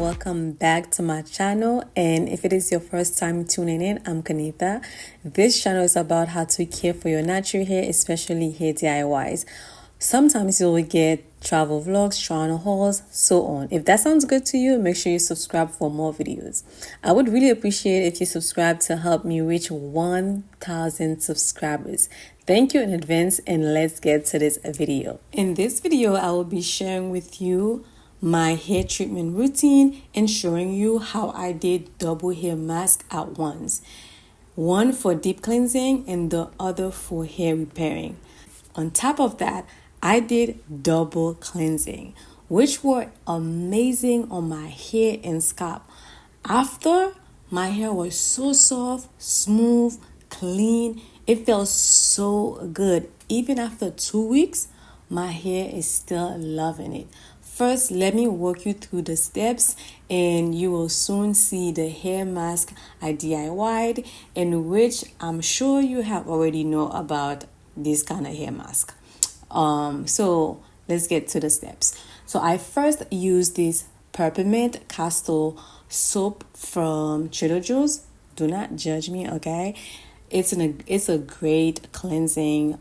welcome back to my channel. And if it is your first time tuning in, I'm Kanitha. This channel is about how to care for your natural hair, especially hair DIYs. Sometimes you'll get travel vlogs, try-on hauls, so on. If that sounds good to you, make sure you subscribe for more videos. I would really appreciate if you subscribe to help me reach 1,000 subscribers. Thank you in advance, and let's get to this video. In this video, I will be sharing with you my hair treatment routine and showing you how I did double hair mask at once. One for deep cleansing and the other for hair repairing. On top of that, I did double cleansing, which were amazing on my hair and scalp. After, my hair was so soft, smooth, clean. It felt so good. Even after 2 weeks, my hair is still loving it. First, let me walk you through the steps and you will soon see the hair mask I DIY'd, in which I'm sure you have already know about this kind of hair mask. So let's get to the steps. So I first used this peppermint castor soap from Trder Joe's. Do not judge me, okay? It's a great cleansing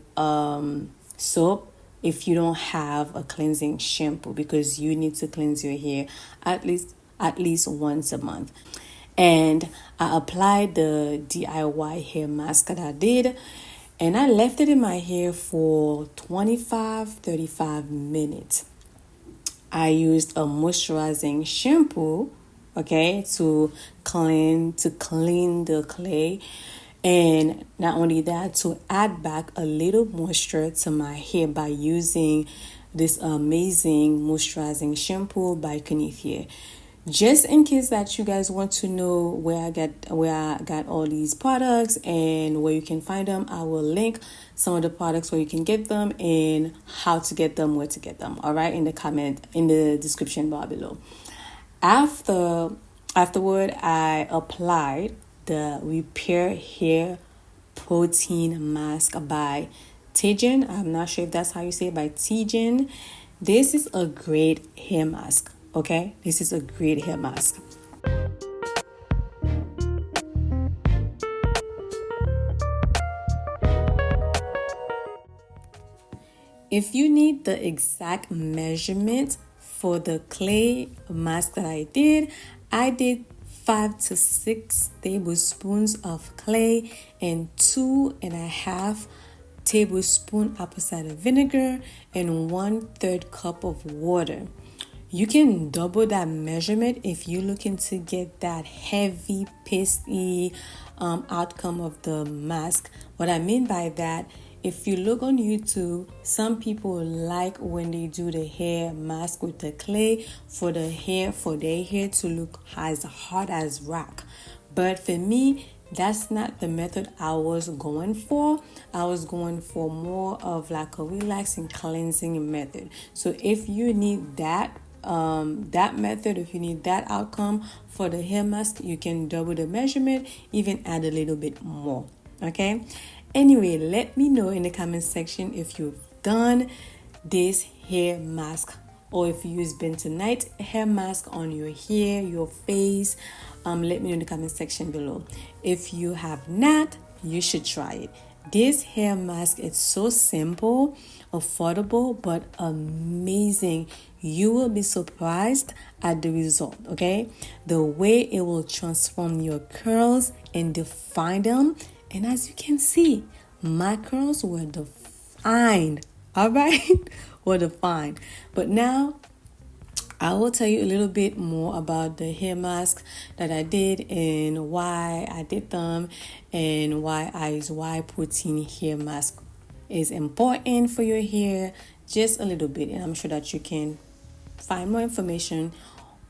soap if you don't have a cleansing shampoo, because you need to cleanse your hair at least once a month. And I applied the DIY hair mask that I did, and I left it in my hair for 35 minutes. I used a moisturizing shampoo, okay, to clean the clay. And not only that, to add back a little moisture to my hair by using this amazing moisturizing shampoo by Cleanising. Just in case that you guys want to know where I got all these products and where you can find them, I will link some of the products where you can get them and how to get them, where to get them. All right, in the description bar below. Afterward, I applied the Repair Hair Protein Mask by Trder. I'm not sure if that's how you say it, by Trder. This is a great hair mask, okay? This is a great hair mask. If you need the exact measurement for the clay mask that I did 5 to 6 tablespoons of clay and 2.5 tablespoons apple cider vinegar and 1/3 cup of water. You can double that measurement if you're looking to get that heavy, pasty outcome of the mask. What I mean by that, if you look on YouTube, some people like when they do the hair mask with the clay for their hair to look as hard as rock. But for me, that's not the method I was going for. I was going for more of like a relaxing cleansing method. So if you need that method, if you need that outcome for the hair mask, you can double the measurement, even add a little bit more. Okay. Anyway, let me know in the comment section if you've done this hair mask or if you use Bentonite hair mask on your hair, your face. Let me know in the comment section below. If you have not, you should try it. This hair mask is so simple, affordable, but amazing. You will be surprised at the result, okay? The way it will transform your curls and define them. And as you can see, my curls were defined, all right? Were defined. But now, I will tell you a little bit more about the hair masks that I did and why I did them and why protein hair mask is important for your hair, just a little bit. And I'm sure that you can find more information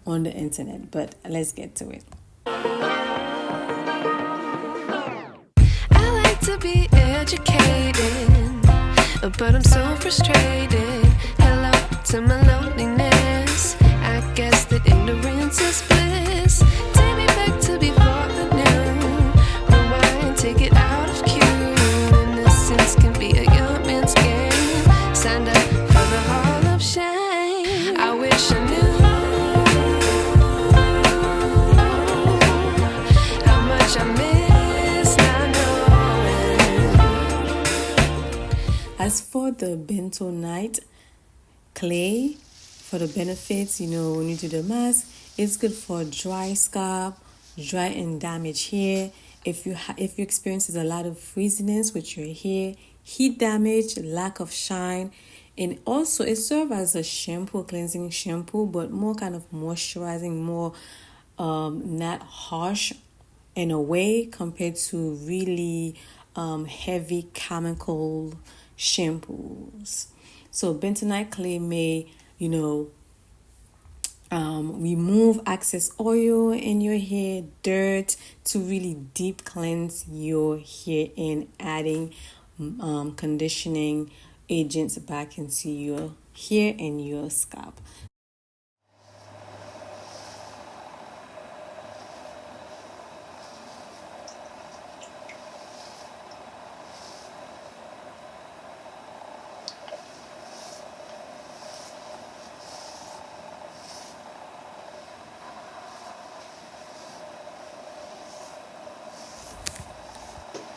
on the internet. But let's get to it. To be educated, but I'm so frustrated. Hello to my loneliness. I guess that ignorance is bliss. Take me back to before I knew. Rewind, take it out of cue. Innocence can be a young man's game. Signed up for the hall of shame. I wish I knew the bentonite clay for the benefits. When you do the mask, it's good for dry scalp, dry and damaged hair. If you experience a lot of frizziness with your hair, heat damage, lack of shine, and also it serves as a shampoo, cleansing shampoo, but more kind of moisturizing, more not harsh in a way compared to really heavy chemical shampoos. So bentonite clay may, remove excess oil in your hair, dirt, to really deep cleanse your hair and adding conditioning agents back into your hair and your scalp.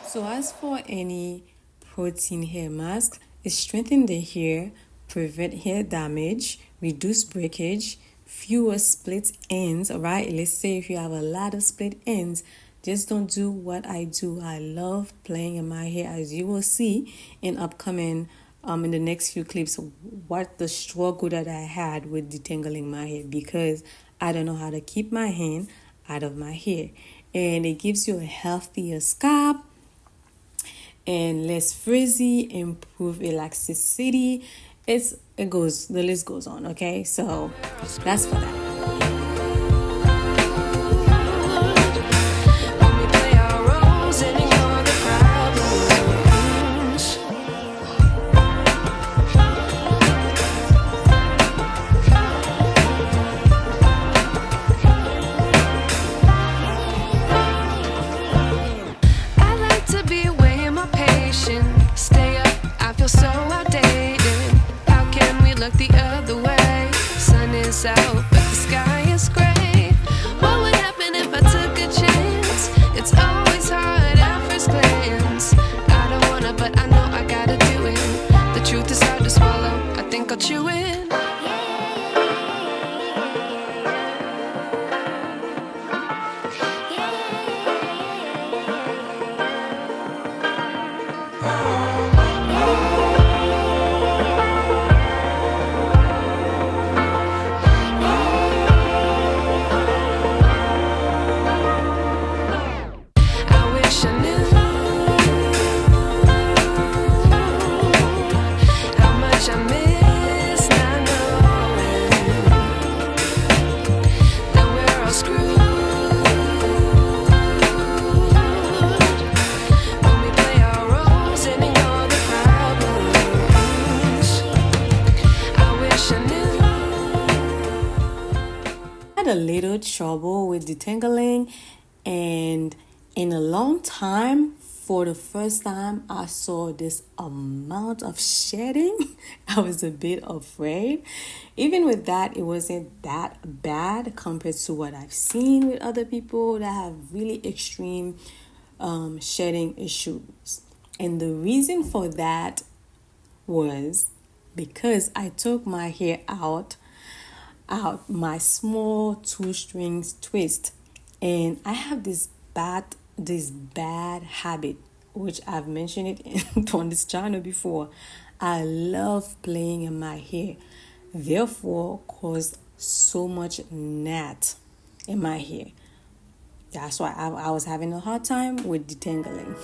So as for any protein hair mask, it strengthens the hair, prevent hair damage, reduce breakage, fewer split ends. Right? Let's say if you have a lot of split ends, just don't do what I do. I love playing in my hair, as you will see in upcoming in the next few clips, what the struggle that I had with detangling my hair, because I don't know how to keep my hand out of my hair. And it gives you a healthier scalp and less frizzy, improve elasticity. The list goes on. Okay, so that's for that. Out, but the sky is gray. What would happen if I took a chance? It's always hard at first glance. I don't wanna, but I know I gotta do it. The truth is hard to swallow. I think I'll chew it. A little trouble with detangling, and in a long time, for the first time I saw this amount of shedding. I was a bit afraid. Even with that, it wasn't that bad compared to what I've seen with other people that have really extreme shedding issues. And the reason for that was because I took my hair out my small 2-strings twist, and I have this bad habit, which I've mentioned it on this channel before. I love playing in my hair, therefore cause so much gnat in my hair. That's why I was having a hard time with detangling.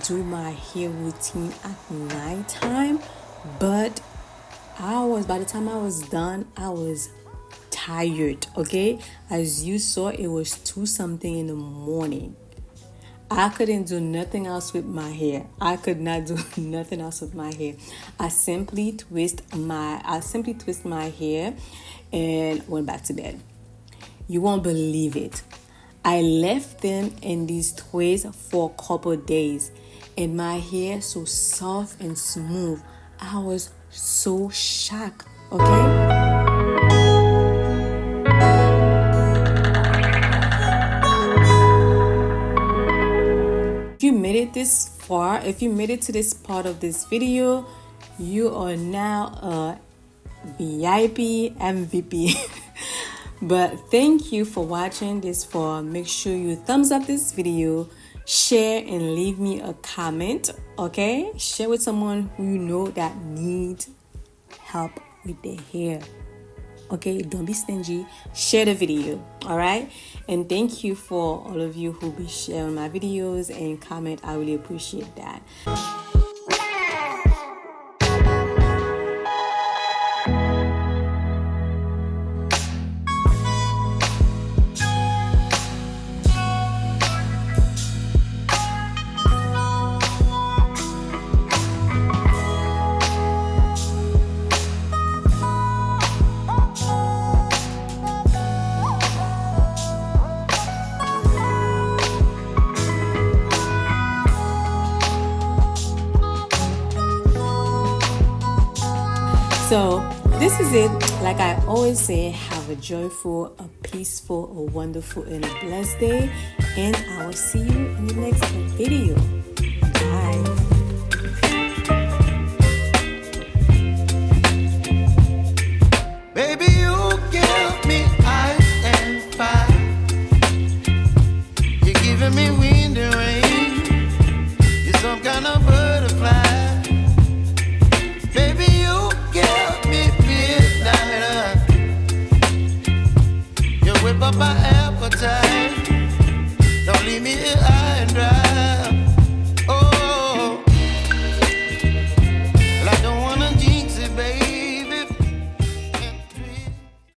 do my hair routine at nighttime, but by the time I was done, I was tired. Okay, as you saw, it was 2 something in the morning. I couldn't do nothing else with my hair. I could not do nothing else with my hair. I simply twist my hair and went back to bed. You won't believe it. I left them in these twists for a couple of days, and my hair so soft and smooth. I was so shocked. Okay. If you made it this far, if you made it to this part of this video, you are now a VIP MVP. But thank you for watching this far. Make sure you thumbs up this video, share, and leave me a comment. Okay, share with someone who you know that needs help with their hair. Okay, don't be stingy. Share the video. All right, and thank you for all of you who be sharing my videos and comment. I really appreciate that. So this is it. Like I always say, have a joyful, a peaceful, a wonderful, and a blessed day. And I will see you in the next video. Bye. Baby, you give me ice and fire. You're giving me wind and rain. You're some kind of butterfly. Baby, you give me midnight. You whip up my appetite. Don't leave me here high and dry.